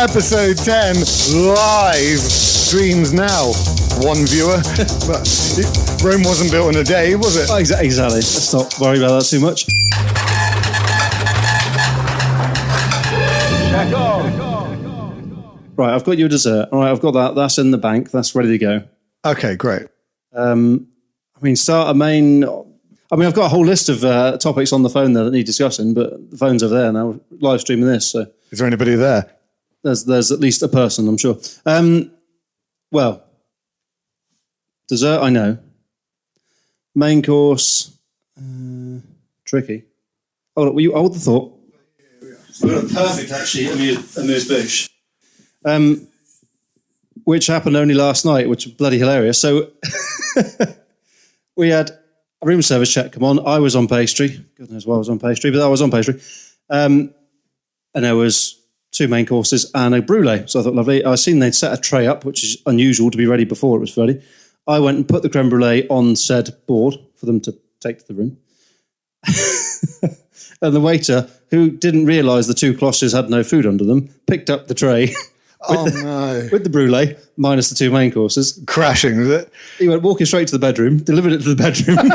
Episode 10, live streams now. One viewer, but Rome wasn't built in a day, was it? Oh, exactly. Let's not worry about that too much. Right, I've got you a dessert. All right, I've got that. That's in the bank. That's ready to go. Okay, great. Start a main... I've got a whole list of topics on the phone there that need discussing, but the phone's over there now, live streaming this. So is there anybody there? There's at least a person, I'm sure. Well, dessert, I know. Main course, tricky. Hold the thought. We've got a perfect, actually, amuse-bouche. Which happened only last night, which was bloody hilarious. So we had a room service check come on. I was on pastry. God knows why I was on pastry, but I was on pastry. And there was 2 main courses and a brulee. So I thought, lovely. I seen they'd set a tray up, which is unusual to be ready before it was ready. I went and put the creme brulee on said board for them to take to the room. And the waiter, who didn't realise the 2 cloches had no food under them, picked up the tray with the brulee, minus the 2 main courses. Crashing, was it? He went walking straight to the bedroom, delivered it to the bedroom.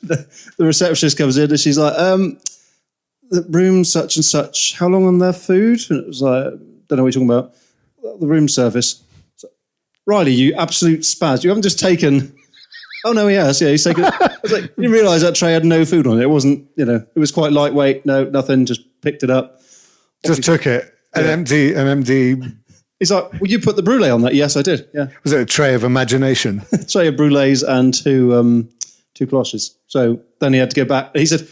the receptionist comes in and she's like, the room such and such, how long on their food? And it was like, don't know what you're talking about. The room service. So, Riley, you absolute spaz. You haven't just taken... Oh, no, he has. Yeah, he's taken... I was like, you didn't realise that tray had no food on it. It wasn't, it was quite lightweight. No, nothing. Just picked it up. Just took it. An empty... He's like, well, you put the brulee on that? Yes, I did. Yeah. Was it a tray of imagination? Tray of brulees and 2 cloches. So then he had to go back. He said...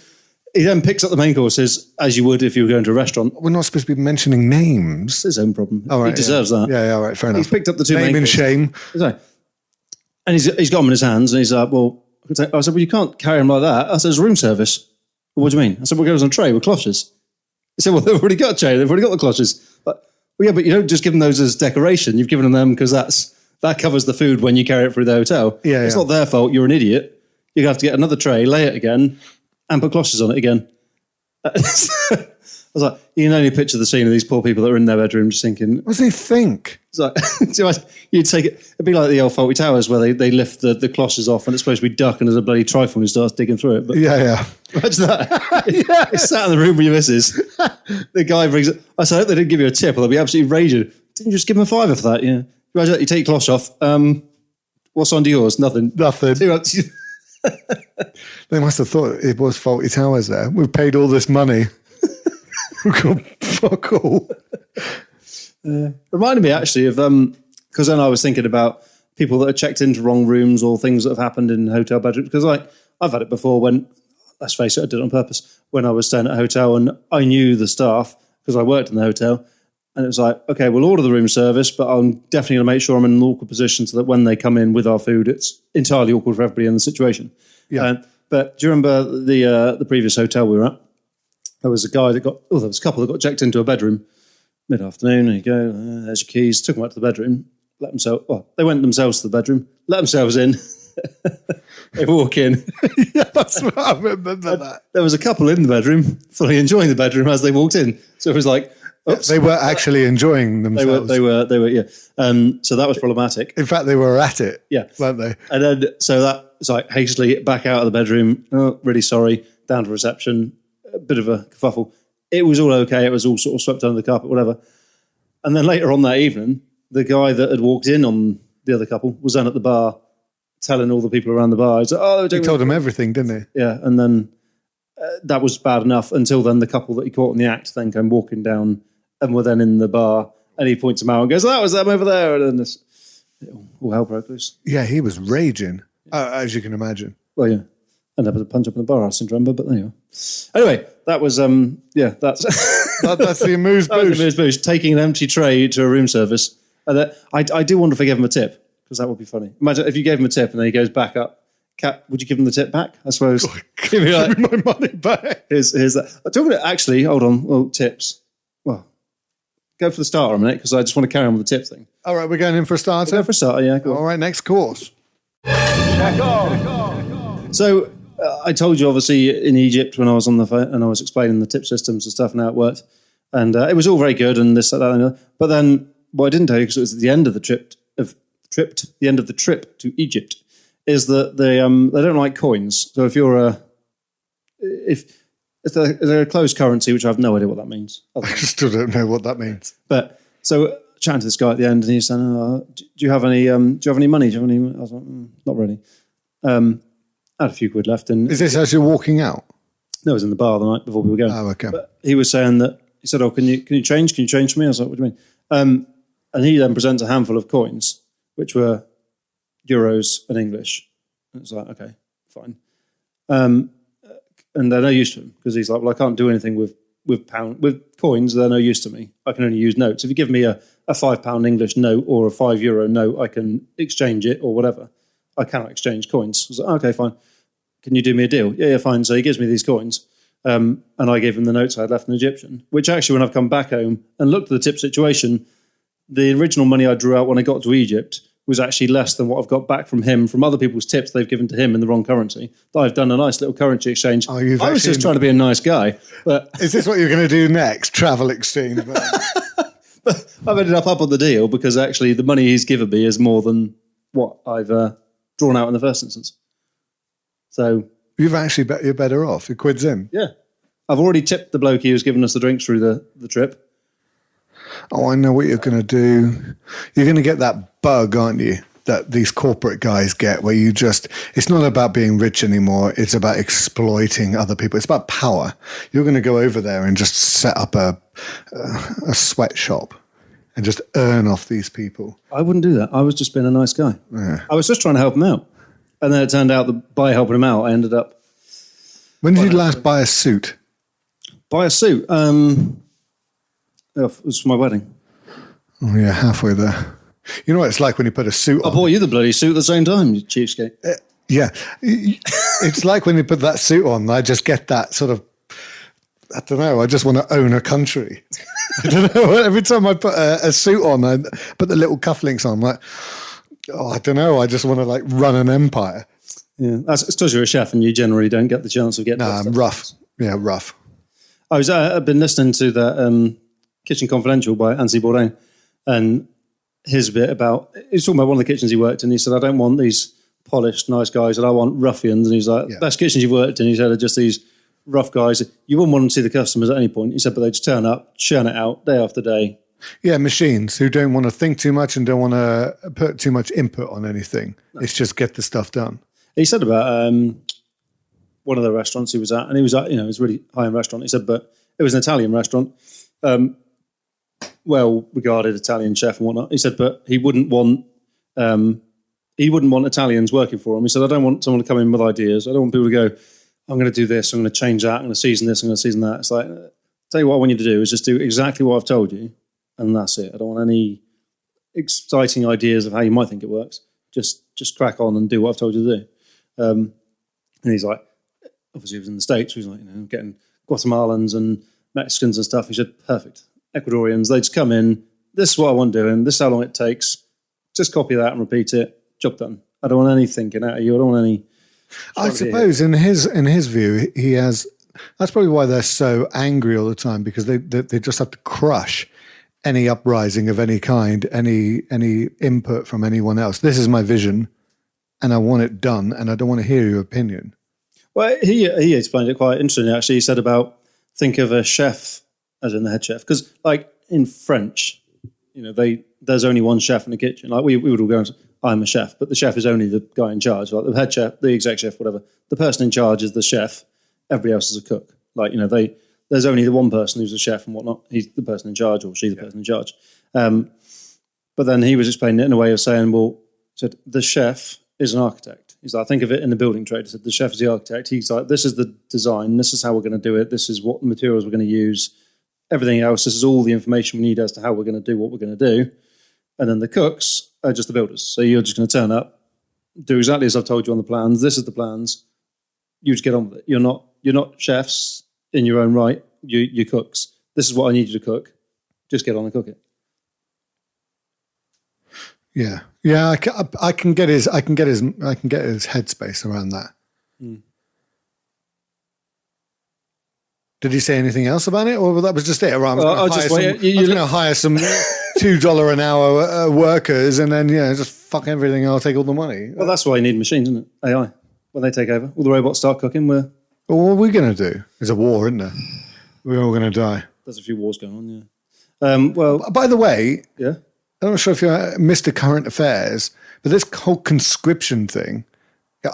He then picks up the main courses, as you would if you were going to a restaurant. We're not supposed to be mentioning names. It's his own problem. Oh, right, he deserves that. Yeah, all right, fair enough. He's picked up the 2 main courses. Name and shame. Exactly. And he's got them in his hands, and he's like, well... I said, well, you can't carry them like that. I said, it's room service. Well, what do you mean? I said, well, it goes on a tray with cloches. He said, well, they've already got a tray. They've already got the cloches. Well, yeah, but you don't just give them those as decoration. You've given them because that covers the food when you carry it through the hotel. Yeah, it's not their fault. You're an idiot. You're going to have to get another tray, lay it again, and put cloches on it again. I was like, you can only picture the scene of these poor people that are in their bedroom just thinking... What do they think? It's like, you'd take it... It'd be like the old Faulty Towers where they lift the cloches off and it's supposed to be duck and there's a bloody trifle who starts digging through it. But yeah. Imagine that. It's sat in the room with your missus. The guy brings it... I said, I hope they didn't give you a tip or they'll be absolutely raging. Didn't you just give them a £5 for that? Yeah. Imagine that, you take your cloche off. What's under yours? Nothing. They must have thought it was Faulty Towers there. We've paid all this money. We've got fuck all. Reminded me actually of, because then I was thinking about people that are checked into wrong rooms or things that have happened in hotel bedrooms. Because I've had it before when, let's face it, I did it on purpose, when I was staying at a hotel and I knew the staff because I worked in the hotel. And it was like, okay, we'll order the room service, but I'm definitely going to make sure I'm in an awkward position so that when they come in with our food, it's entirely awkward for everybody in the situation. Yeah. But do you remember the previous hotel we were at? There was a guy there was a couple that got checked into a bedroom mid-afternoon. There you go, there's your keys. Took them out to the bedroom. They went themselves to the bedroom, let themselves in. They walk in. Yeah, that's what I remember that. There was a couple in the bedroom, fully enjoying the bedroom as they walked in. So it was like, oops. They were actually enjoying themselves. They were, yeah. So that was problematic. In fact, they were at it, weren't they? And then, so that was like hastily back out of the bedroom. Oh, really sorry. Down to reception. A bit of a kerfuffle. It was all okay. It was all sort of swept under the carpet, whatever. And then later on that evening, the guy that had walked in on the other couple was then at the bar telling all the people around the bar. He told them everything, didn't he? Yeah. And then that was bad enough until then the couple that he caught in the act then came walking down and were then in the bar and he points them out and goes, that was them over there. And then all hell broke loose. Yeah, he was raging, as you can imagine. Well, yeah. Ended up with a punch up in the bar syndrome, but there you are. Anyway, that was, that's... that's the amuse-bouche. Taking an empty tray to a room service. And I do wonder if I gave him a tip, because that would be funny. Imagine if you gave him a tip and then he goes back up. Kat, would you give him the tip back? I suppose. Give me my money back. Here's that. Talking about, actually, hold on. Well, tips. Well, go for the starter a minute, because I just want to carry on with the tip thing. All right, we're going in for a starter? We'll go for a starter, yeah. Go on. All right, next course. So, I told you, obviously, in Egypt when I was on the phone and I was explaining the tip systems and stuff and how it worked, And it was all very good and this, that, and the other. But then what I didn't tell you, because it was at the end of the trip to Egypt, is that they don't like coins. So if you're if they're a closed currency, which I have no idea what that means. I still don't know what that means. But so chatting to this guy at the end, and he said, "Do you have any? Do you have any money? Do you have any?" I was like, "Not really." I had a few quid left. And is this as you're walking out? No, it was in the bar the night before we were going. Oh, okay. But he was saying that he said, "Oh, can you change? Can you change for me?" I was like, "What do you mean?" And he then presents a handful of coins, which were euros and English. And it's like, okay, fine. And they're no use to him because he's like, well, I can't do anything with coins. They're no use to me. I can only use notes. If you give me a £5 English note or a €5 note, I can exchange it or whatever. I cannot exchange coins. I was like, okay, fine. Can you do me a deal? Yeah, fine. So he gives me these coins. And I gave him the notes I had left in Egyptian, which actually when I've come back home and looked at the tip situation, the original money I drew out when I got to Egypt was actually less than what I've got back from him, from other people's tips they've given to him in the wrong currency. I've done a nice little currency exchange. Oh, I was just trying to be a nice guy. But is this what you're going to do next? Travel exchange? But I've ended up on the deal because actually the money he's given me is more than what I've drawn out in the first instance. So you've actually you're better off. Your quid's in. Yeah. I've already tipped the bloke who was giving us the drinks through the trip. Oh, I know what you're going to do. You're going to get that bug, aren't you, that these corporate guys get where you just, it's not about being rich anymore. It's about exploiting other people. It's about power. You're going to go over there and just set up a sweatshop and just earn off these people. I wouldn't do that. I was just being a nice guy. Yeah. I was just trying to help him out. And then it turned out that by helping him out, I ended up... When did you last buy a suit? Buy a suit? It was for my wedding. Oh, yeah, halfway there. You know what it's like when you put a suit on? I bought you the bloody suit at the same time, you cheapskate. Yeah. It's like when you put that suit on, I just get that sort of, I don't know, I just want to own a country. I don't know. Every time I put a suit on, I put the little cufflinks on, I'm like, oh, I don't know, I just want to like run an empire. Yeah, it's because you're a chef and you generally don't get the chance of getting that I'm rough. Yeah, rough. I've been listening to the Kitchen Confidential by Anthony Bourdain, and his bit about, he's talking about one of the kitchens he worked in. He said, I don't want these polished, nice guys, and I want ruffians. And he's like, best kitchens you've worked in, he said, are just these rough guys. You wouldn't want them to see the customers at any point. He said, but they just turn up, churn it out day after day. Yeah, machines who don't want to think too much and don't want to put too much input on anything. No. It's just get the stuff done. He said about one of the restaurants he was at, and he was at, it was a really high-end restaurant. He said, but it was an Italian restaurant, well-regarded Italian chef and whatnot. He said, but he wouldn't want Italians working for him. He said, I don't want someone to come in with ideas. I don't want people to go, I'm going to do this, I'm going to change that, I'm going to season this, I'm going to season that. It's like, tell you what I want you to do is just do exactly what I've told you, and that's it. I don't want any exciting ideas of how you might think it works. Just crack on and do what I've told you to do. And he's like, obviously he was in the States, so he's like, getting Guatemalans and Mexicans and stuff. He said, perfect. Ecuadorians, they just come in, this is what I want doing, this is how long it takes, just copy that and repeat it, job done. I don't want any thinking out of you, I don't want any... I suppose in his view, he has, that's probably why they're so angry all the time, because they just have to crush any uprising of any kind, any input from anyone else. This is my vision, and I want it done, and I don't want to hear your opinion. Well, he explained it quite interestingly, actually. He said about, think of a chef as in the head chef. Because, like, in French, there's only one chef in the kitchen. Like, we would all go and say, I'm a chef, but the chef is only the guy in charge. Like, the head chef, the exec chef, whatever. The person in charge is the chef. Everybody else is a cook. Like, there's only the one person who's a chef and whatnot. He's the person in charge, or she's the person in charge. But then he was explaining it in a way of saying, well, said the chef is an architect. He's like, think of it in the building trade. He said, the chef is the architect. He's like, this is the design. This is how we're going to do it. This is what materials we're going to use. Everything else, this is all the information we need as to how we're going to do what we're going to do. And then the cooks are just the builders. So you're just going to turn up, do exactly as I've told you on the plans. This is the plans. You just get on with it. You're not chefs in your own right. You're cooks. This is what I need you to cook. Just get on and cook it. Yeah, I can get his headspace around that. Mm. Did he say anything else about it, or that was just it? Right, I was going to hire some $2 an hour workers, and then just fuck everything. I'll take all the money. Well, that's why you need machines, isn't it? AI. When they take over, all the robots start cooking. Well, what are we going to do? There's a war, isn't there? We're all going to die. There's a few wars going on. Yeah. Well, by the way, yeah. I'm not sure if you're Mr. Current Affairs, but this whole conscription thing.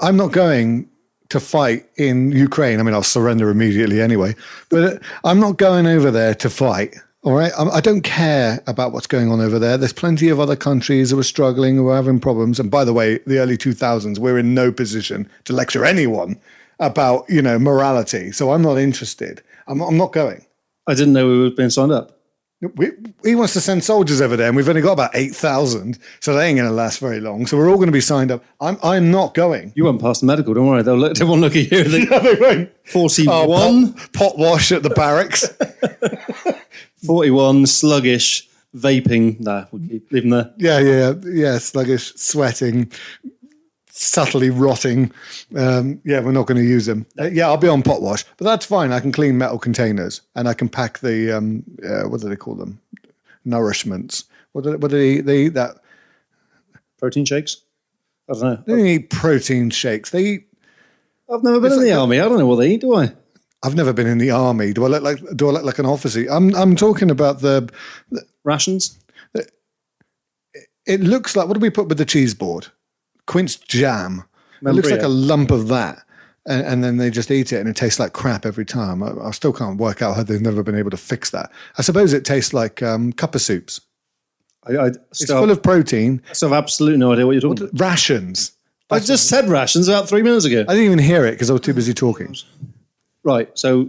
I'm not going to fight in Ukraine. I mean, I'll surrender immediately anyway, but I'm not going over there to fight. All right. I don't care about what's going on over there. There's plenty of other countries who are struggling, who are having problems. And by the way, the early 2000s, we're in no position to lecture anyone about, morality. So I'm not interested. I'm not going. I didn't know we were being signed up. He wants to send soldiers over there, and we've only got about 8,000, so they ain't going to last very long. So we're all going to be signed up. I'm not going. You won't pass the medical, don't worry. They won't look at you. Yeah, they won't. 41. Pot wash at the barracks. 41, sluggish, vaping. Nah, we'll keep leaving there. Yeah, sluggish, sweating, subtly rotting. We're not going to use them. I'll be on pot wash, but that's fine. I can clean metal containers, and I can pack the what do they call them? Nourishments. What do they eat? That protein shakes. I don't know. They don't eat protein shakes. They eat. I've never been in the army. I don't know what they eat. Do I? I've never been in the army. Do I look like an officer? I'm talking about the rations. It looks like, what do we put with the cheese board? Quince jam. It looks like a lump of that. And then they just eat it and it tastes like crap every time. I still can't work out how they've never been able to fix that. I suppose it tastes like cup of soups. It's full of protein. I still have absolutely no idea what you're talking about. Rations. I just said rations about 3 minutes ago. I didn't even hear it because I was too busy talking. Right. So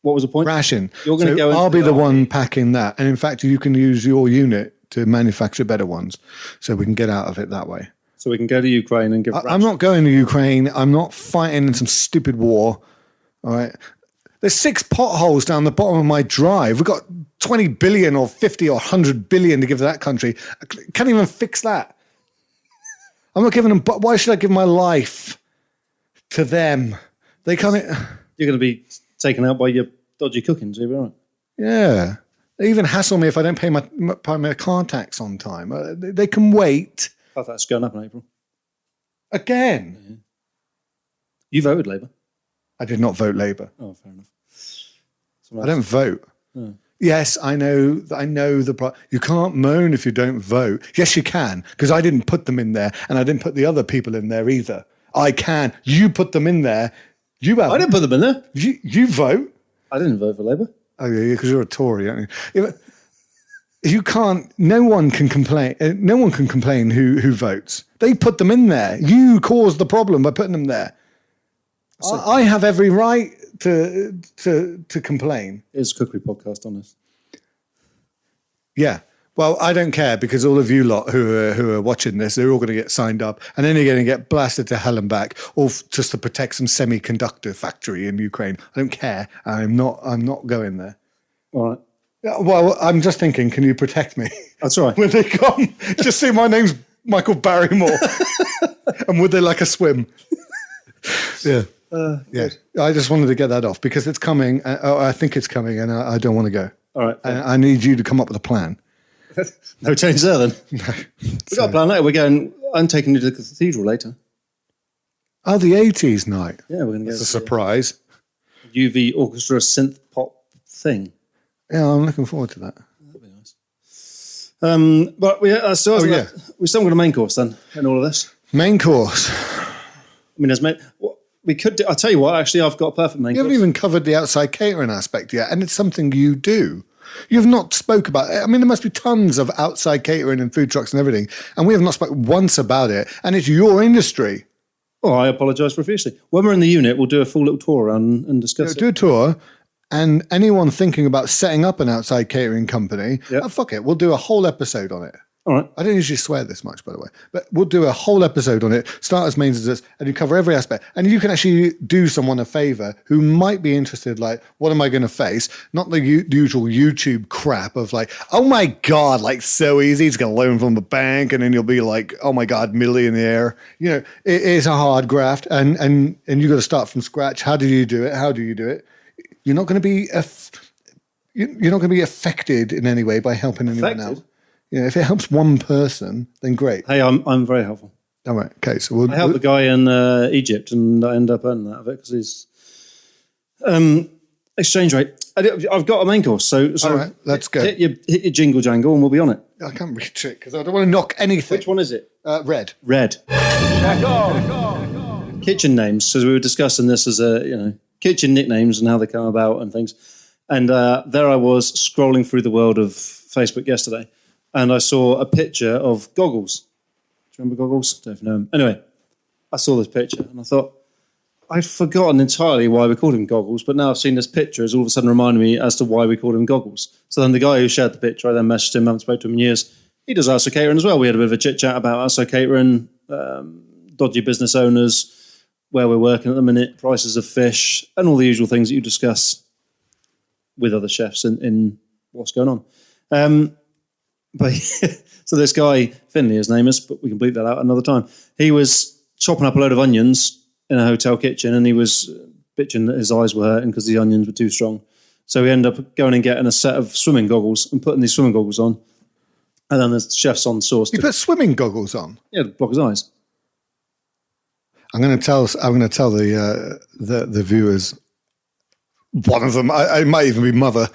what was the point? Ration. You're going to go. I'll be the one packing that. And in fact, you can use your unit to manufacture better ones. So we can get out of it that way. So we can go to Ukraine and give. I'm not going to Ukraine. I'm not fighting in some stupid war. All right. There's 6 potholes down the bottom of my drive. We've got 20 billion or 50 or 100 billion to give to that country. I can't even fix that. I'm not giving them. But why should I give my life to them? They can't. You're going to be taken out by your dodgy cooking, so you'll be all right. Yeah. They even hassle me if I don't pay my car tax on time. They can wait. I thought that's going up in April. Again? Yeah. You voted Labour. I did not vote Labour. Oh, fair enough. I don't vote. Oh. Yes, I know you can't moan if you don't vote. Yes, you can, because I didn't put them in there, and I didn't put the other people in there either. I can. You put them in there. You have. I didn't put them in there. You vote. I didn't vote for Labour. Oh yeah, because you're a Tory, aren't you? You can't. No one can complain. No one can complain who votes. They put them in there. You caused the problem by putting them there. I have every right to complain. It's a cookery podcast on this. Yeah. Well, I don't care because all of you lot who are watching this, they're all going to get signed up, and then you're going to get blasted to hell and back, all just to protect some semiconductor factory in Ukraine. I don't care. I'm not going there. All right. Well, I'm just thinking, can you protect me? That's all right. When they come, just say my name's Michael Barrymore, and would they like a swim? Yeah. Yeah. I just wanted to get that off because it's coming. I think it's coming, and I don't want to go. All right. I need you to come up with a plan. No change there then. No. We've got a plan later. I'm taking you to the cathedral later. Oh, the 80s night. Yeah, we're going to go. It's a surprise. UV orchestra synth pop thing. Yeah, I'm looking forward to that. That'd be nice. But we still haven't got a main course then in all of this. Main course. I mean, we could do. I'll tell you what. Actually, I've got a perfect main course. You haven't even covered the outside catering aspect yet, and it's something you do. You've not spoke about it. I mean, there must be tons of outside catering and food trucks and everything, and we have not spoken once about it, and it's your industry. Oh, I apologise profusely. When we're in the unit, we'll do a full little tour around and discuss it. Do a tour, and anyone thinking about setting up an outside catering company, fuck it, we'll do a whole episode on it. All right. I don't usually swear this much, by the way, but we'll do a whole episode on it, start as mains as this, and you cover every aspect. And you can actually do someone a favor who might be interested, like, what am I going to face? Not the usual YouTube crap of like, oh my God, like so easy, it's going to loan from the bank, and then you'll be like, oh my God, millionaire. You know, it is a hard graft, and you got to start from scratch. How do you do it? How do you do it? you're not going to be you're not going to be affected in any way by helping anyone else. If it helps one person, then great. Hey, I'm very helpful. All right. Okay. So I helped the guy in Egypt, and I end up earning that of it because he's exchange rate. I've got a main course, so all right, let's go. Hit your jingle jangle, and we'll be on it. I can't reach it because I don't want to knock anything. Which one is it? Red. Red. Kitchen names. So we were discussing this as kitchen nicknames and how they come about and things. And there I was scrolling through the world of Facebook yesterday, and I saw a picture of Goggles. Do you remember Goggles? Don't know if you know him. Anyway, I saw this picture, and I thought, I'd forgotten entirely why we called him Goggles, but now I've seen this picture, it's all of a sudden reminded me as to why we called him Goggles. So then the guy who shared the picture, I then messaged him, I haven't spoken to him in years. He does ASO Catering as well. We had a bit of a chit-chat about ASO Catering, dodgy business owners, where we're working at the minute, prices of fish, and all the usual things that you discuss with other chefs in what's going on. But so this guy, Finley his name is, but we can bleep that out another time. He was chopping up a load of onions in a hotel kitchen, and he was bitching that his eyes were hurting because the onions were too strong. So he ended up going and getting a set of swimming goggles and putting these swimming goggles on. And then the chef's on sauce. You put swimming goggles on? Yeah, to block his eyes. I'm going to tell the viewers, one of them, I might even be mother,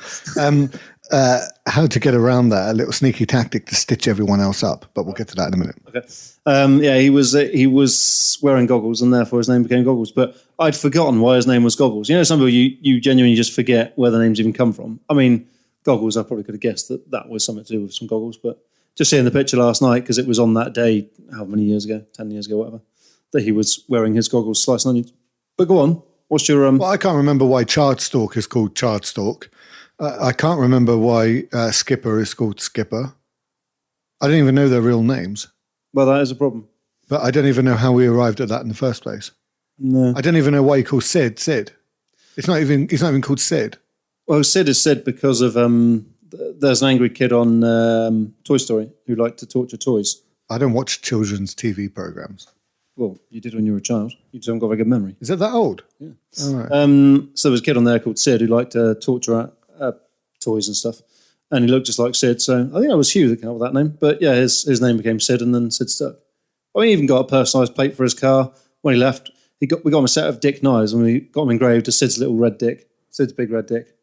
how to get around that, a little sneaky tactic to stitch everyone else up. But we'll get to that in a minute. Okay. He was wearing goggles, and therefore his name became Goggles. But I'd forgotten why his name was Goggles. Some people you genuinely just forget where the names even come from. I mean, Goggles, I probably could have guessed that was something to do with some goggles, but just seeing the picture last night, because it was on that day, how many years ago, 10 years ago, whatever, that he was wearing his goggles, slicing onions. But go on, what's your... Well, I can't remember why Chardstalk is called Chardstalk. I can't remember why Skipper is called Skipper. I don't even know their real names. Well, that is a problem. But I don't even know how we arrived at that in the first place. No. I don't even know why he calls Sid Sid. He's not even called Sid. Well, Sid is Sid because of there's an angry kid on Toy Story who liked to torture toys. I don't watch children's TV programs. Well, you did when you were a child. You just haven't got a very good memory. Is it that old? Yeah. All right. So there was a kid on there called Sid who liked to torture toys and stuff. And he looked just like Sid. So I think that was Hugh that came up with that name. But yeah, his name became Sid, and then Sid stuck. I even got a personalised plate for his car. When he left, we got him a set of Dick knives, and we got him engraved as Sid's little red dick, Sid's big red dick,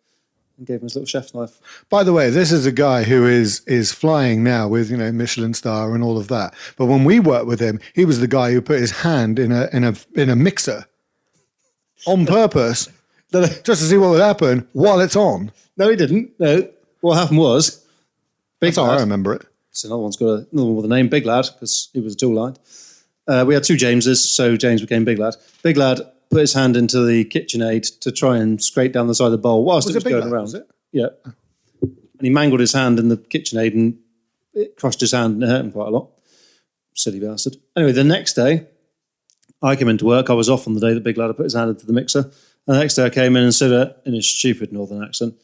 and gave him his little chef's knife. By the way, this is a guy who is flying now with Michelin star and all of that. But when we worked with him, he was the guy who put his hand in a mixer on purpose just to see what would happen while it's on. No, he didn't. No, what happened was, That's how I remember it. So another one with a name, Big Lad, because he was a tool lad. We had two Jameses, so James became Big Lad. Big Lad put his hand into the KitchenAid to try and scrape down the side of the bowl whilst it was going around. Was it? Yeah. And he mangled his hand in the KitchenAid, and it crushed his hand, and it hurt him quite a lot. Silly bastard. Anyway, the next day, I came into work. I was off on the day that Big Lad had put his hand into the mixer. And the next day I came in and said in his stupid northern accent,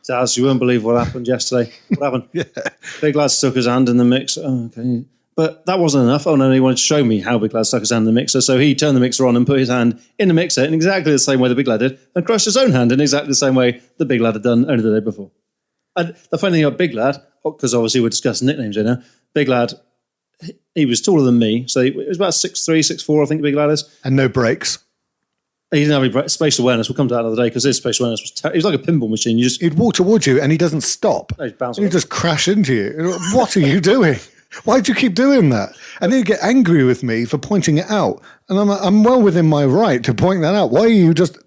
Daz, you won't believe what happened yesterday. What happened? Yeah. Big Lad stuck his hand in the mixer. Oh, okay. But that wasn't enough. Oh, no, he wanted to show me how Big Lad stuck his hand in the mixer. So he turned the mixer on and put his hand in the mixer in exactly the same way the Big Lad did, and crushed his own hand in exactly the same way the Big Lad had done only the day before. And the funny thing about Big Lad, because obviously we're discussing nicknames here now, Big Lad, he was taller than me. So he was about 6'3", 6'4", I think Big Lad is. And no brakes. He didn't have any spatial awareness. We'll come to that another day because his spatial awareness was he was like a pinball machine. He'd walk towards you and he doesn't stop. No, he'd just crash into you. What are you doing? Why do you keep doing that? And then he'd get angry with me for pointing it out. And I'm well within my right to point that out. Why are you just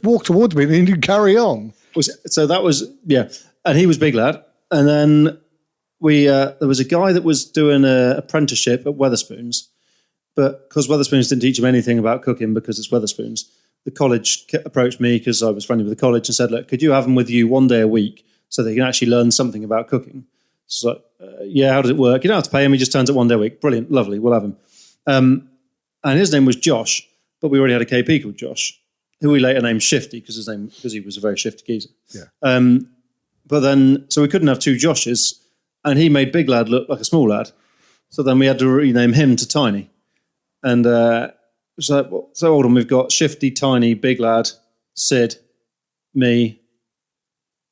walk towards me and then you carry on? So that was, yeah. And he was Big Lad. And then there was a guy that was doing an apprenticeship at Wetherspoons. But because Wetherspoons didn't teach him anything about cooking because it's Wetherspoons, the college approached me because I was friendly with the college and said, look, could you have him with you one day a week so they can actually learn something about cooking? So, yeah, how does it work? You don't have to pay him. He just turns up one day a week. Brilliant. Lovely. We'll have him. And his name was Josh, but we already had a KP called Josh, who we later named Shifty because he was a very shifty geezer. Yeah. But then, so we couldn't have two Joshes, and he made Big Lad look like a small lad. So then we had to rename him to Tiny. And so hold on, we've got Shifty, Tiny, Big Lad, Sid, me.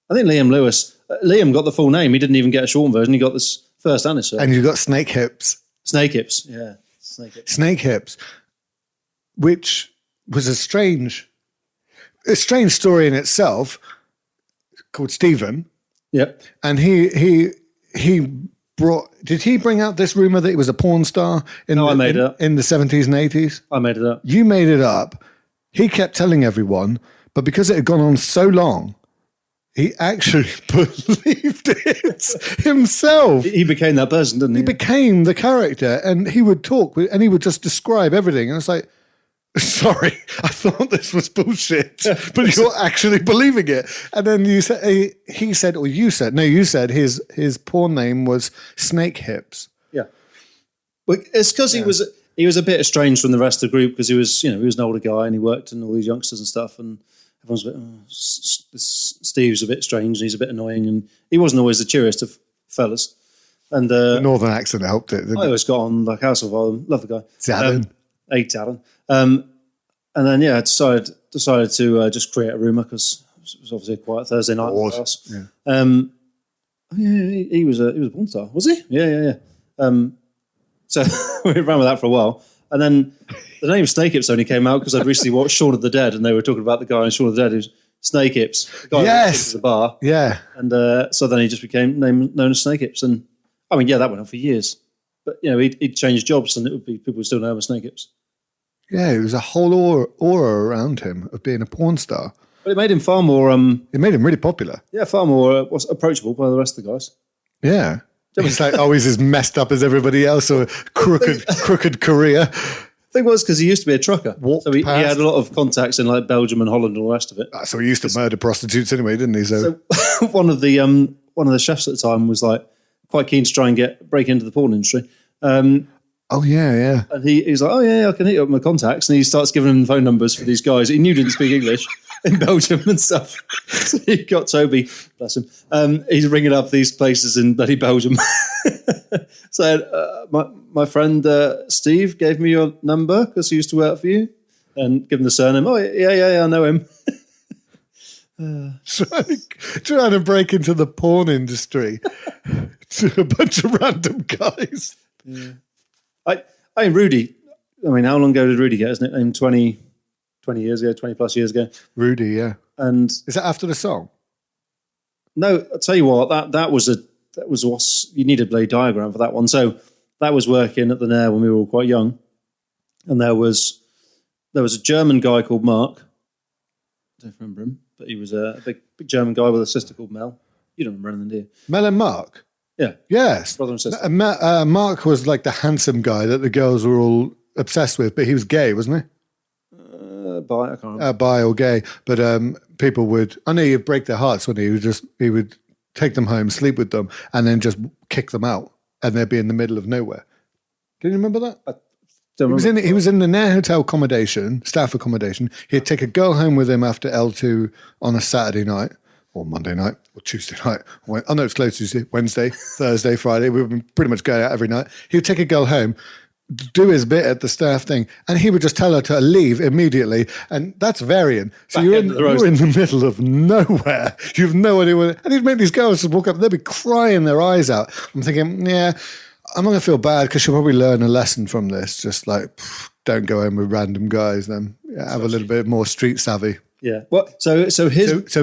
I think Liam Lewis. Liam got the full name. He didn't even get a short version. He got this first and his surname. And you got Snake Hips. Snake Hips, yeah. Snake Hips. Snake Hips, which was a strange story in itself, called Stephen. Yep. And he did he bring out this rumor that he was a porn star in the 70s and 80s? I made it up. You made it up. He kept telling everyone, but because it had gone on so long, he actually believed it himself. He became that person, didn't he? He became the character, and he would talk and he would just describe everything. And it's like, sorry, I thought this was bullshit, but you're actually believing it. And then you said, you said his porn name was Snake Hips. Yeah. Well, it's because he was a bit estranged from the rest of the group because he was an older guy and he worked in all these youngsters and stuff, and everyone's a bit, Steve's a bit strange and he's a bit annoying, and he wasn't always the cheeriest of fellas. And the northern accent helped it. I always got on like house of Ireland. Love the guy. Zadden. Zadden. And then I decided to just create a rumour because it was obviously a quiet Thursday night. Yeah. He was a porn star, was he? Yeah. So we ran with that for a while, and then the name Snake Hips only came out because I'd recently watched Shaun of the Dead, and they were talking about the guy in Shaun of the Dead who's Snake Hips, the guy yes, who the bar, yeah, and so then he just became known as Snake Hips, and I mean, that went on for years, but he'd change jobs, and people would still know him as Snake Hips. Yeah, it was a whole aura around him of being a porn star. But it made him far more. It made him really popular. Yeah, far more approachable by the rest of the guys. Yeah. He's like always as messed up as everybody else, or crooked career. The thing was because he used to be a trucker, so he had a lot of contacts in like Belgium and Holland and all the rest of it. So he used to murder prostitutes anyway, didn't he? So one of the chefs at the time was like quite keen to try and break into the porn industry. Oh yeah. And he's like, oh yeah, I can hit you up my contacts, and he starts giving them phone numbers for these guys he knew didn't speak English in Belgium and stuff. So he got Toby, bless him. He's ringing up these places in bloody Belgium. So my friend Steve gave me your number because he used to work for you, and give him the surname. Oh yeah, I know him. Trying to break into the porn industry to a bunch of random guys. Yeah. I mean, Rudy, how long ago did Rudy get his nickname? 20 years ago, 20 plus years ago. Rudy, yeah. And is that after the song? No, I'll tell you what, that was you need a blade diagram for that one. So that was working at the Nair when we were all quite young. And there was a German guy called Mark. I don't remember him, but he was a big German guy with a sister called Mel. You don't remember anything, do you? Mel and Mark? Yeah. Yes. Brother and sister. Mark was like the handsome guy that the girls were all obsessed with, but he was gay, wasn't he? Bi, I can't remember. Bi or gay. But people would, I know he'd break their hearts when he would take them home, sleep with them, and then just kick them out, and they'd be in the middle of nowhere. Do you remember that? He was in the Nair Hotel accommodation, staff accommodation. He'd take a girl home with him after L2 on a Saturday night, or Monday night, or Tuesday night. Oh no, it's closed Tuesday, Wednesday, Thursday, Friday. We would pretty much go out every night. He would take a girl home, do his bit at the staff thing, and he would just tell her to leave immediately. And that's varying. So you're in the middle of nowhere. You have no idea where. And he'd make these girls just walk up. They'd be crying their eyes out. I'm thinking, yeah, I'm not going to feel bad because she'll probably learn a lesson from this. Just like, don't go in with random guys. Then have a little bit more street savvy. Yeah. Well, so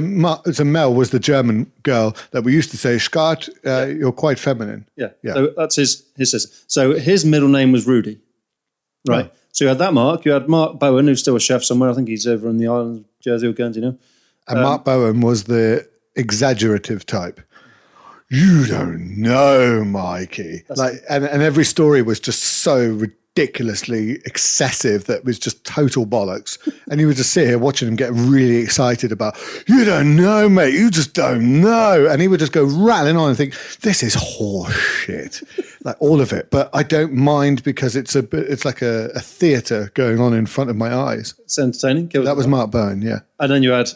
Mel was the German girl that we used to say, Scott, you're quite feminine. Yeah. So that's his sister. So his middle name was Rudy, right? Oh. So you had that Mark. You had Mark Bowen, who's still a chef somewhere. I think he's over in the island of Jersey or Guernsey now. And Mark Bowen was the exaggerative type. You don't know, Mikey. And every story was just so ridiculously excessive that was just total bollocks. And you would just sit here watching him get really excited about, you don't know, mate, you just don't know. And he would just go rattling on and think, this is horse shit. Like all of it. But I don't mind because it's like a theatre going on in front of my eyes. It's entertaining. That was Mark Bowen, yeah. And then you had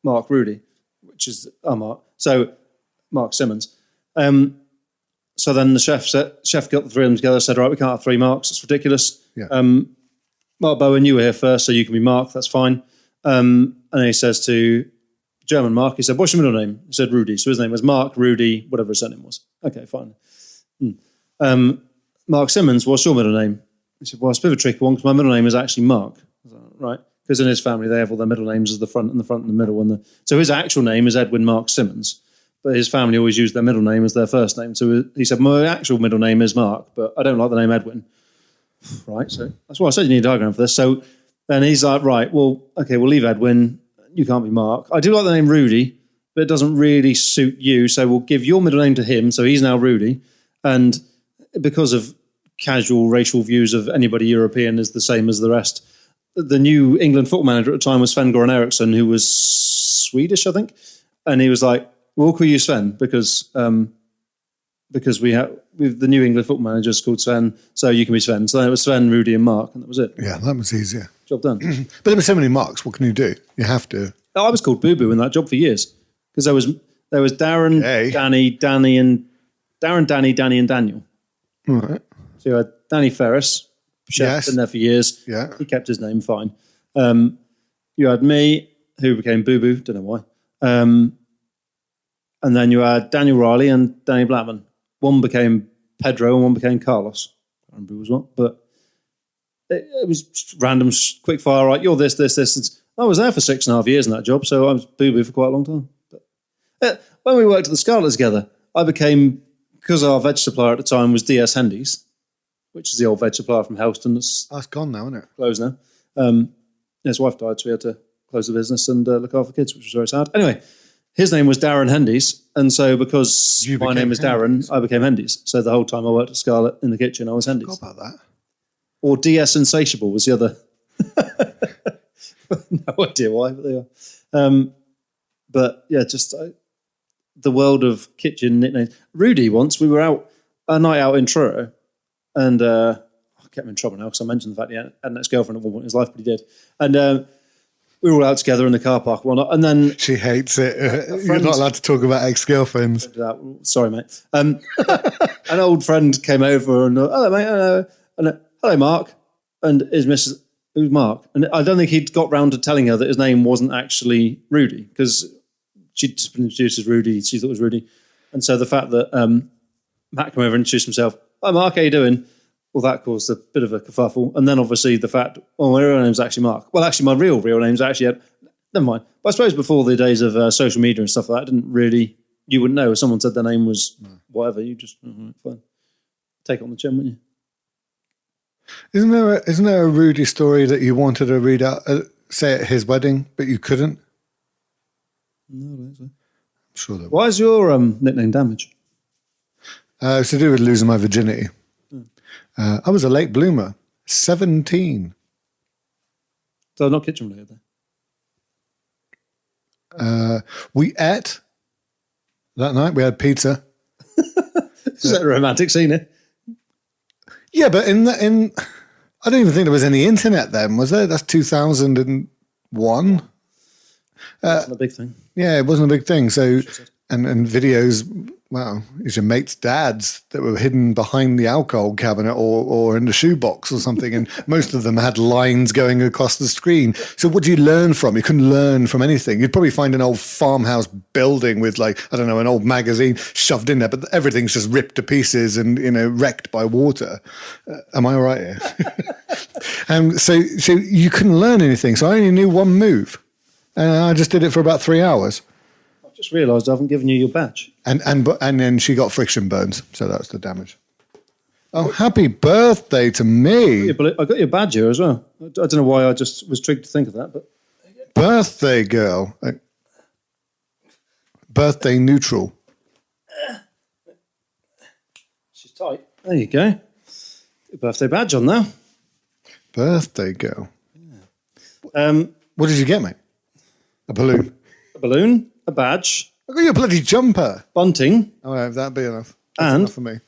Mark Rudy, which is Mark. So Mark Simmons. So then the chef got the three of them together, said, right, we can't have three Marks. It's ridiculous. Yeah. Mark Bowen, you were here first, so you can be Mark. That's fine. And then he says to German Mark. He said, what's your middle name? He said, Rudy. So his name was Mark, Rudy, whatever his surname was. Okay, fine. Mark Simmons, what's your middle name? He said, well, it's a bit of a tricky one because my middle name is actually Mark. I was like, right. Because in his family, they have all their middle names as the front and the middle. So his actual name is Edwin Mark Simmons, but his family always used their middle name as their first name. So he said, my actual middle name is Mark, but I don't like the name Edwin. Right, so that's why I said you need a diagram for this. So then he's like, right, well, okay, we'll leave Edwin. You can't be Mark. I do like the name Rudy, but it doesn't really suit you. So we'll give your middle name to him. So he's now Rudy. And because of casual racial views of anybody European is the same as the rest, the new England football manager at the time was Sven-Goran Eriksson, who was Swedish, I think. And he was like, we'll call you Sven because we've the new England football manager is called Sven, so you can be Sven. So then it was Sven, Rudy, and Mark, and that was it. Yeah, that was easier. Job done. But there were so many Marks. What can you do? You have to. I was called Boo Boo in that job for years because there was Darren, Danny, and Daniel. All right. So you had Danny Ferris, chef, been there for years. Yeah. He kept his name fine. You had me, who became Boo Boo, don't know why. And then you had Daniel Riley and Danny Blackman. One became Pedro and one became Carlos. I don't remember who was what, but it was just random, quick fire. Right, you're this. And I was there for 6.5 years in that job, so I was Boo Boo for quite a long time. But when we worked at the Scarlet together, I became, because our veg supplier at the time was DS Hendy's, which is the old veg supplier from Helston. That's gone now, isn't it? Closed now. His wife died, so we had to close the business and look after the kids, which was very sad. Anyway, his name was Darren Hendy's, and so because my name is Darren, I became Hendy's. So the whole time I worked at Scarlet in the kitchen, I was Hendy's. I forgot about that. Or DS Insatiable was the other. No idea why, but they are. But yeah, just the world of kitchen nicknames. Rudy, once we were out a night out in Truro, and I kept him in trouble now because I mentioned the fact he had an ex-girlfriend at one point in his life, but he did. And we were all out together in the car park and whatnot. And then she hates it. You're not allowed to talk about ex-girlfriends. Sorry, mate. An old friend came over and hello, mate. Hello. And hello, Mark. And his missus, who's Mark? And I don't think he'd got round to telling her that his name wasn't actually Rudy because she'd just been introduced as Rudy. She thought it was Rudy. And so the fact that Matt came over and introduced himself, hi, Mark, how you doing? Well, that caused a bit of a kerfuffle. And then obviously the fact, well, my real name's actually Mark. Well, actually, my real name's actually Ed. Never mind. But I suppose before the days of social media and stuff like that, you wouldn't know. If someone said their name was whatever, you just, fine. Take it on the chin, wouldn't you? Isn't there a Rudy story that you wanted to read out, say at his wedding, but you couldn't? No, I don't think so. I'm sure there was. Why is your nickname Damage? It's to do with losing my virginity. I was a late bloomer, 17. So not kitchen related then? We ate that night. We had pizza. Is that a romantic scene, eh? Yeah, but I don't even think there was any internet then, was there? That's 2001. That's not a big thing. Yeah, it wasn't a big thing. So, and videos, wow, it's your mate's dads that were hidden behind the alcohol cabinet or in the shoebox or something. And most of them had lines going across the screen. So what do you learn from? You couldn't learn from anything. You'd probably find an old farmhouse building with an old magazine shoved in there, but everything's just ripped to pieces and, wrecked by water. Am I right here? So you couldn't learn anything. So I only knew one move. And I just did it for about 3 hours. Just realised I haven't given you your badge. And then she got friction burns, so that's the damage. Oh, happy birthday to me. I got your badge here as well. I don't know why I just was tricked to think of that, but... Birthday girl. Birthday neutral. She's tight. There you go. Your birthday badge on now. Birthday girl. Yeah. What did you get, mate? A balloon. A balloon. A badge. I got you a bloody jumper. Bunting. Oh, yeah, that'd be enough. That's and enough for me.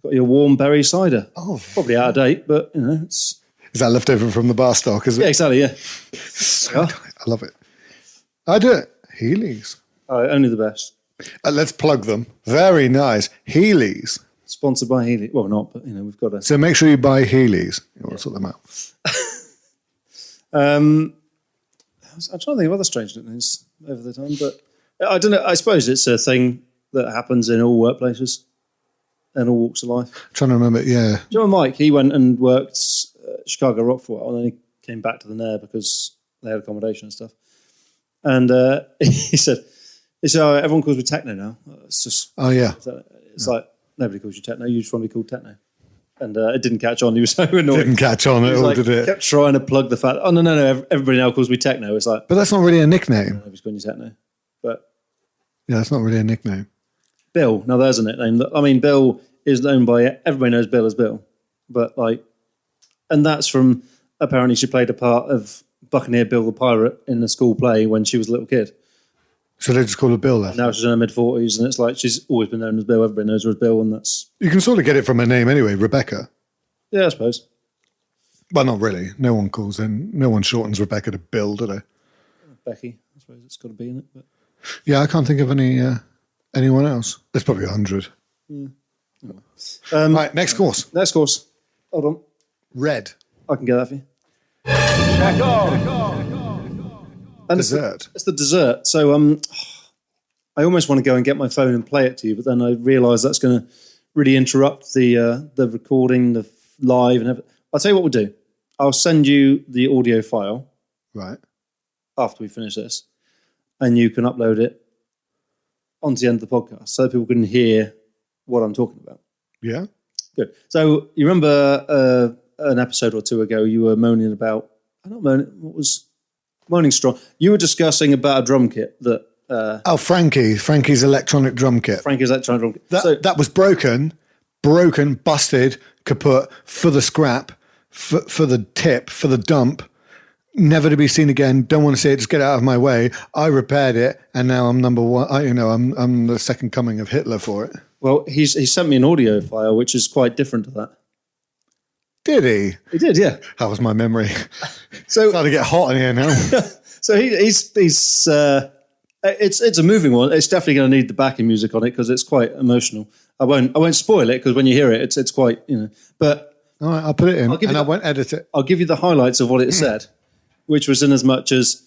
Got your warm berry cider. Oh, probably out of date, but it's. Is that left over from the bar stock? Is it? Yeah, exactly. Yeah. So tight. I love it. I do it. Heelys. Oh, only the best. Let's plug them. Very nice. Heelys. Sponsored by Healy. Well, not, but we've got to. So make sure you buy Heelys. You want to sort them out. I'm trying to think of other strange nicknames over the time, but I don't know. I suppose it's a thing that happens in all workplaces and all walks of life. I'm trying to remember, yeah. Do you remember Mike? He went and worked Chicago Rock for a while, and then he came back to the Nair because they had accommodation and stuff. And he said, oh, everyone calls me Techno now. It's just, oh yeah, it's like nobody calls you Techno. You just want to be called Techno. And it didn't catch on. He was so annoyed. Didn't catch on at all, did it? Kept trying to plug the fact. Oh no! Everybody now calls me Techno. It's like, but that's not really a nickname. Nobody's calling you Techno. But yeah, that's not really a nickname. Bill. Now there's a nickname. I mean, Bill is known by everybody knows Bill as Bill, but like, and that's from apparently she played a part of Buccaneer Bill the Pirate in the school play when she was a little kid. So they just call her Bill. Now she's in her mid-40s, and it's like she's always been known as Bill. Everybody knows her as Bill, and that's... You can sort of get it from her name anyway, Rebecca. Yeah, I suppose. But not really. No one shortens Rebecca to Bill, do they? Becky, I suppose it's got to be in it. But yeah, I can't think of anyone else. There's probably 100. Yeah. Right, next course. Next course. Hold on. Red. I can get that for you. CheckON. And Dessert. It's the dessert. So I almost want to go and get my phone and play it to you, but then I realise that's going to really interrupt the recording, the live, and everything. I'll tell you what we'll do. I'll send you the audio file Right. after we finish this, and you can upload it onto the end of the podcast so that people can hear what I'm talking about. Yeah. Good. So you remember an episode or two ago you were moaning about, moaning strong. You were discussing about a drum kit that... Frankie's electronic drum kit. Frankie's electronic drum kit. That was broken, busted, kaput, for the scrap, for the tip, for the dump, never to be seen again, don't want to see it, just get out of my way. I repaired it, and now I'm number one. I'm the second coming of Hitler for it. Well, he sent me an audio file, which is quite different to that. Did he? He did, yeah. How was my memory? So Starting to get hot in here now. So it's a moving one. It's definitely going to need the backing music on it because it's quite emotional. I won't spoil it because when you hear it, it's quite, But all right, I'll put it in, I won't edit it. I'll give you the highlights of what it said, which was in as much as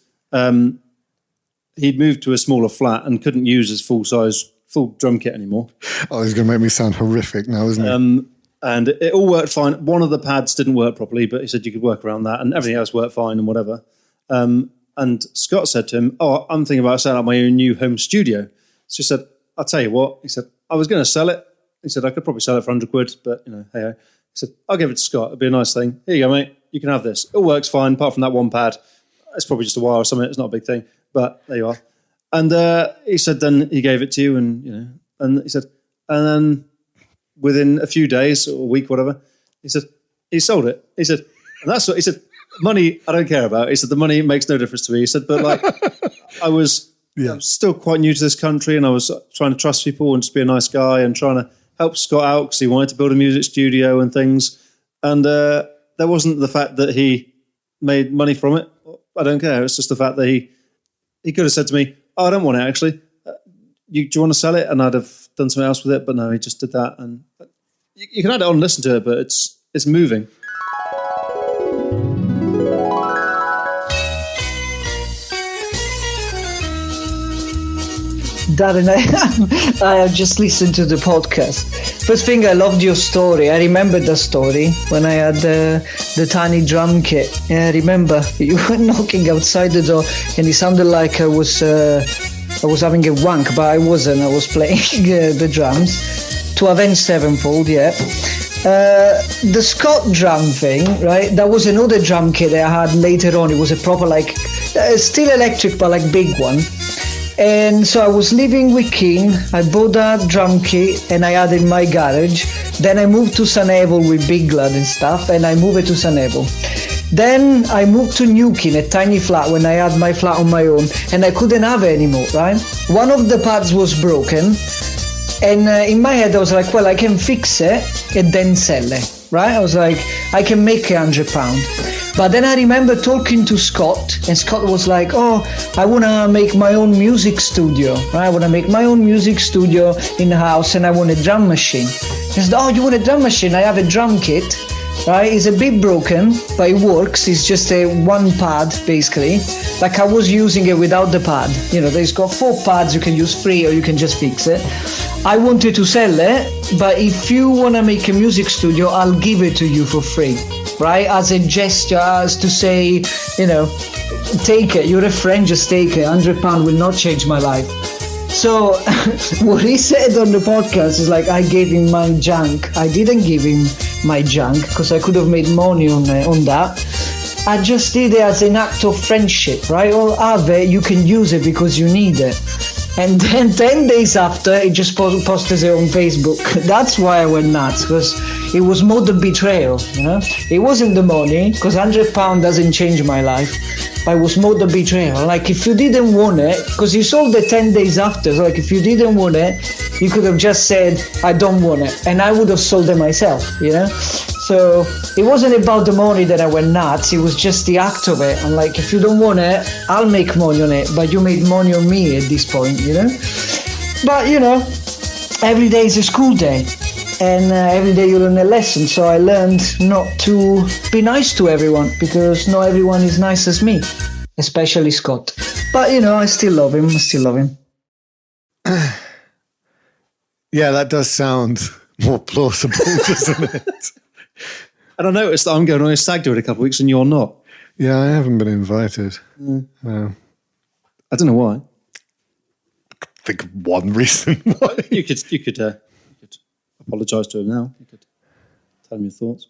he'd moved to a smaller flat and couldn't use his full drum kit anymore. Oh, he's going to make me sound horrific now, isn't he? And it all worked fine. One of the pads didn't work properly, but he said you could work around that, and everything else worked fine and whatever. And Scott said to him, "Oh, I'm thinking about setting up my own new home studio." So he said, "I'll tell you what." He said, "I was going to sell it." He said, "I could probably sell it for £100, but hey ho." He said, "I'll give it to Scott. It'd be a nice thing. Here you go, mate. You can have this. It all works fine, apart from that one pad. It's probably just a wire or something. It's not a big thing, but there you are." And he said, then he gave it to you, and and he said, and then within a few days or a week, whatever, he said he sold it. He said, and that's what he said. Money, I don't care about. He said the money makes no difference to me. He said, but like, I was still quite new to this country, and I was trying to trust people and just be a nice guy and trying to help Scott out because he wanted to build a music studio and things. And there wasn't the fact that he made money from it. I don't care. It's just the fact that he could have said to me, "Oh, I don't want it actually. Do you want to sell it?" And I'd have done something else with it. But no, he just did that. And you can add it on and listen to it, but it's moving. Darren, I have just listened to the podcast. First thing, I loved your story. I remember the story when I had the tiny drum kit. Yeah, I remember you were knocking outside the door, and it sounded like I was having a wank, but I wasn't. I was playing the drums to Avenged Sevenfold. Yeah. The Scott drum thing, right? That was another drum kit that I had later on. It was a proper still electric, but like big one. And so I was living with King. I bought that drum kit and I had it in my garage. Then I moved to St. Abel with Big Lad and stuff, and I moved it to St. Abel. Then I moved to Newquay, a tiny flat, when I had my flat on my own, and I couldn't have it anymore, right? One of the pads was broken, and in my head I was like, well, I can fix it and then sell it, right? I was like, I can make £100. But then I remember talking to Scott, and Scott was like, "Oh, I want to make my own music studio. Right? I want to make my own music studio in the house, and I want a drum machine." He said, "Oh, you want a drum machine? I have a drum kit." right? It's a bit broken, but it works. It's just a one pad, basically. Like I was using it without the pad. You know, there's got 4 pads you can use free or you can just fix it. I wanted to sell it, but if you want to make a music studio, I'll give it to you for free, right? As a gesture, as to say, you know, take it. You're a friend, just take it. £100 will not change my life. So what he said on the podcast is like, I gave him my junk. I didn't give him my junk because I could have made money on that. I just did it as an act of friendship, right? Or have it, you can use it because you need it. And then 10 days after, he just posted it on Facebook. That's why I went nuts, because it was more the betrayal, you know? It wasn't the money, because £100 doesn't change my life. But it was more the betrayal. Like, if you didn't want it, because you sold it 10 days after, so like, if you didn't want it, you could have just said, I don't want it. And I would have sold it myself, you know? So it wasn't about the money that I went nuts. It was just the act of it. I'm like, if you don't want it, I'll make money on it. But you made money on me at this point, you know? But, you know, every day is a school day. And every day you learn a lesson. So I learned not to be nice to everyone, because not everyone is nice as me, especially Scott. But, you know, I still love him. Yeah, that does sound more plausible, doesn't it? And I noticed that I'm going on a stag do in a couple of weeks and you're not. Yeah, I haven't been invited. No. No. I don't know why. Think of one reason why. You could apologise to him now. You could tell him your thoughts.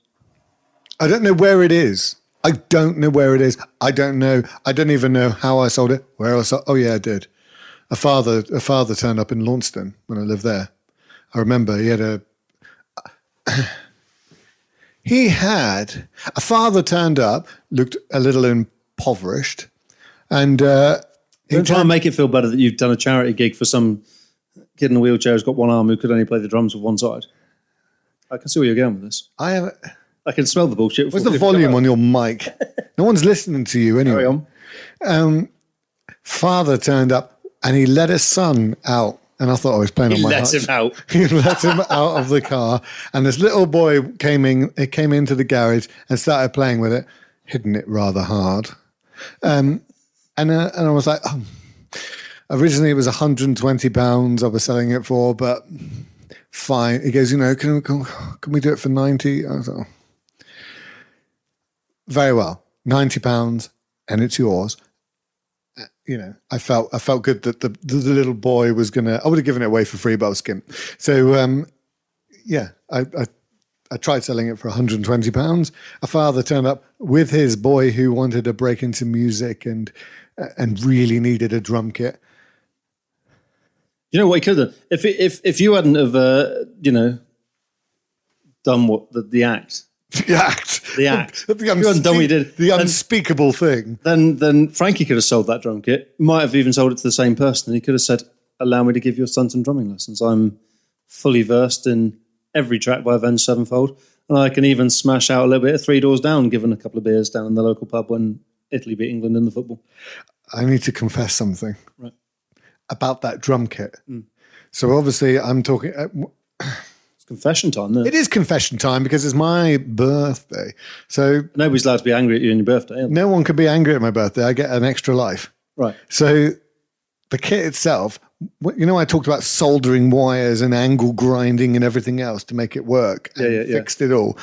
I don't know where it is. I don't even know how I sold it. Where else? Oh yeah, I did. A father turned up in Launceston when I lived there. I remember he had a father turned up, looked a little impoverished, and Don't try and make it feel better that you've done a charity gig for some kid in a wheelchair who's got one arm who could only play the drums with one side. I can see where you're going with this. I can smell the bullshit. What's the volume on your mic? No one's listening to you anyway. Carry on. Father turned up and he let his son out. And I thought I was playing on my Let him out. He let him out of the car. And this little boy came into the garage and started playing with it, hitting it rather hard. And I was like, originally it was £120 I was selling it for, but fine. He goes, can we do it for 90? I was like, very well, £90 and it's yours. I felt good that the little boy was gonna. I would have given it away for free, but I was skint. So I tried selling it for £120. A father turned up with his boy who wanted to break into music and really needed a drum kit. You know what he could have done? If you hadn't have done what the act. The act. You hadn't done what you did. The unspeakable thing. Then Frankie could have sold that drum kit. Might have even sold it to the same person. He could have said, allow me to give your son some drumming lessons. I'm fully versed in every track by Avenged Sevenfold. And I can even smash out a little bit of Three Doors Down, given a couple of beers down in the local pub when Italy beat England in the football. I need to confess something. Right. About that drum kit. So obviously I'm talking... It's confession time, isn't it? It is confession time because it's my birthday. So nobody's allowed to be angry at you on your birthday. No one can be angry at my birthday. I get an extra life. Right. So the kit itself, I talked about soldering wires and angle grinding and everything else to make it work and fixed it all.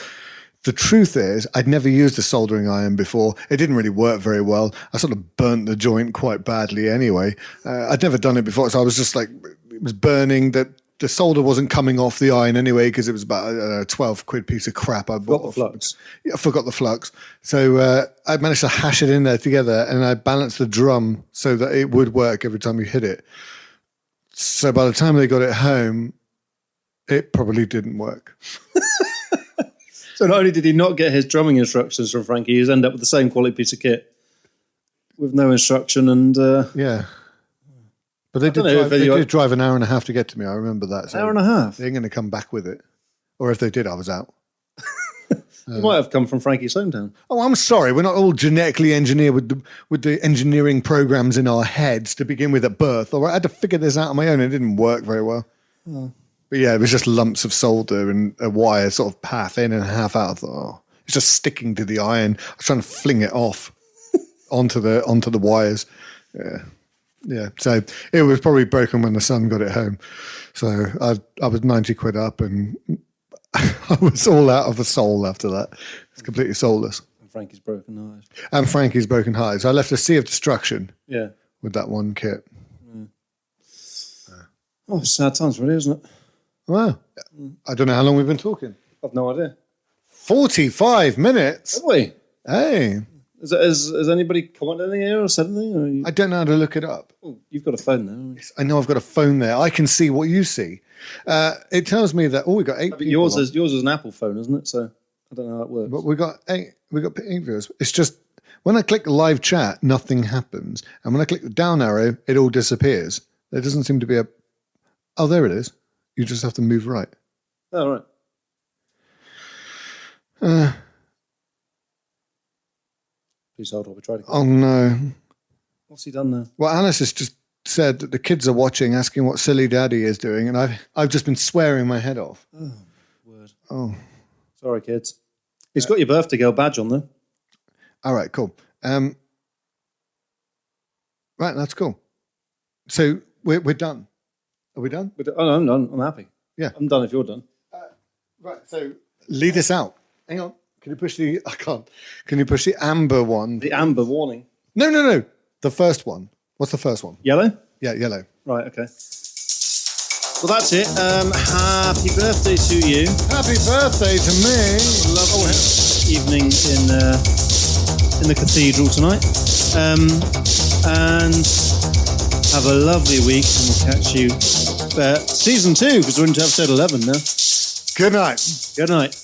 The truth is, I'd never used a soldering iron before. It didn't really work very well. I sort of burnt the joint quite badly anyway. I'd never done it before, so I was just like, it was burning. The solder wasn't coming off the iron anyway because it was about a 12 quid piece of crap I bought. Forgot the flux. Yeah, I forgot the flux. So I managed to hash it in there together and I balanced the drum so that it would work every time you hit it. So by the time they got it home, it probably didn't work. So not only did he not get his drumming instructions from Frankie, he's ended up with the same quality piece of kit with no instruction and... yeah. But they did drive an hour and a half to get to me. I remember that. So hour and a half? They ain't going to come back with it. Or if they did, I was out. You might have come from Frankie's hometown. Oh, I'm sorry. We're not all genetically engineered with the engineering programs in our heads to begin with at birth. Or I had to figure this out on my own. It didn't work very well. Oh. But yeah, it was just lumps of solder and a wire sort of half in and half out. I thought, It's just sticking to the iron. I was trying to fling it off onto the wires. Yeah. So it was probably broken when the son got it home. So I was 90 quid up, and I was all out of a soul after that. It's completely soulless. And Frankie's broken heart. So I left a sea of destruction. Yeah. With that one kit. Oh, sad times, really, isn't it? Wow. I don't know how long we've been talking. I've no idea. 45 minutes. Have we? Hey. Has anybody commented anything here or said anything? Or you... I don't know how to look it up. Oh, you've got a phone there. I know I've got a phone there. I can see what you see. It tells me that, we got 8 people. Yours is an Apple phone, isn't it? So I don't know how it works. But we got 8 viewers. It's just, when I click live chat, nothing happens. And when I click the down arrow, it all disappears. There doesn't seem to be oh, there it is. You just have to move right. Oh, right. Please hold on. We tried to. Oh, no. What's he done there? Well, Alice has just said that the kids are watching, asking what silly daddy is doing, and I've just been swearing my head off. Oh, word. Oh. Sorry, kids. He's got your birthday girl badge on there. All right, cool. Right, that's cool. So we're done. Are we done? Oh, no, I'm happy. Yeah. I'm done if you're done. Right, so lead us out. Hang on. Can you push I can't. Can you push the amber one? The amber warning. No. The first one. What's the first one? Yellow? Yeah, yellow. Right, okay. Well, that's it. Happy birthday to you. Happy birthday to me. Lovely evening in the cathedral tonight. And have a lovely week, and we'll catch you season 2, because we're into episode 11 now. Good night. Good night.